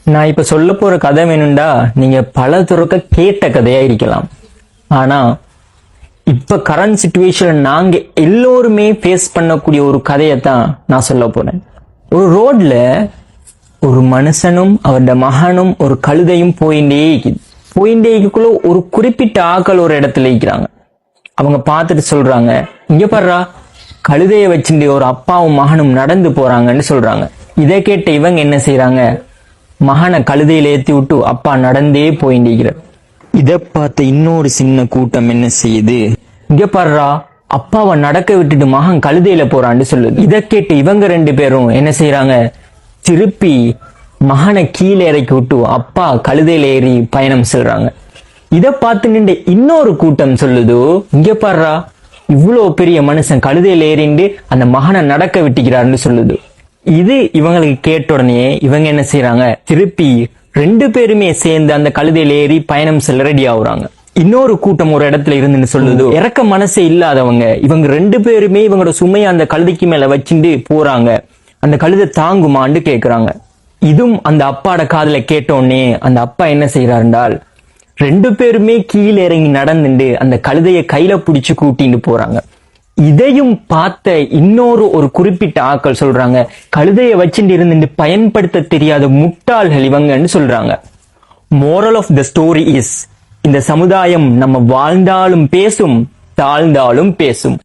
நான் இப்ப சொல்ல போற கதை வேணும்டா நீங்க பல துறக்க கேட்ட கதையா இருக்கலாம். ஆனா இப்ப கரண்ட் சிச்சுவேஷன் நாங்க எல்லோருமே ஃபேஸ் பண்ணக்கூடிய ஒரு கதையத்தான் நான் சொல்ல போறேன். ஒரு ரோட்ல ஒரு மனுஷனும் அவருடைய மகனும் ஒரு கழுதையும் போயிண்டேக்குள்ள ஒரு குறிப்பிட்ட ஆக்கள் ஒரு இடத்துல இருக்கிறாங்க. அவங்க பார்த்துட்டு சொல்றாங்க, இங்க பாருடா கழுதைய வச்சுட்டு ஒரு அப்பாவும் மகனும் நடந்து போறாங்கன்னு சொல்றாங்க. இதை கேட்ட இவங்க என்ன செய்யறாங்க, மகனை கழுதையில ஏத்தி விட்டு அப்பா நடந்தே போயிண்டிருக்கிறார். இதை பார்த்த இன்னொரு சின்ன கூட்டம் என்ன செய்யுது, இங்க பாருடா அப்பாவை நடக்க விட்டுட்டு மகன் கழுதையில போறான்னு சொல்லுது. இதை கேட்டு இவங்க ரெண்டு பேரும் என்ன செய்யறாங்க, திருப்பி மகனை கீழே இறக்கி விட்டு அப்பா கழுதையில ஏறி பயணம் செல்றாங்க. இதை பார்த்து நின்று இன்னொரு கூட்டம் சொல்லுது, இங்க பாருடா இவ்வளவு பெரிய மனுஷன் கழுதையில ஏறிண்டு அந்த மகனை நடக்க விட்டுக்கிறாருன்னு சொல்லுது. இது இவங்களுக்கு கேட்ட உடனே இவங்க என்ன செய்யறாங்க, திருப்பி ரெண்டு பேருமே சேர்ந்து அந்த கழுதையில ஏறி பயணம் செல்ல ரெடி ஆகுறாங்க. இன்னொரு கூட்டம் ஒரு இடத்துல இருந்துன்னு சொல்லுது, இறக்க மனசே இல்லாதவங்க இவங்க ரெண்டு பேருமே இவங்களோட சுமையை அந்த கழுதைக்கு மேல வச்சுட்டு போறாங்க, அந்த கழுதை தாங்குமான்னு கேக்குறாங்க. இதுவும் அந்த அப்பாட காதுல கேட்டோடனே அந்த அப்பா என்ன செய்யறாருண்டால், ரெண்டு பேருமே கீழே இறங்கி நடந்துட்டு அந்த கழுதைய கையில பிடிச்சு கூட்டிட்டு போறாங்க. இதையும் பார்த்த இன்னொரு ஒரு குறிப்பிட்ட ஆக்கள் சொல்றாங்க, கழுதைய வச்சுட்டு இருந்துட்டு பயன்படுத்த தெரியாத முட்டாள்கள் இவங்கன்னு சொல்றாங்க. Moral of the story is, இந்த சமுதாயம் நம்ம வாழ்ந்தாலும் பேசும், தாழ்ந்தாலும் பேசும்.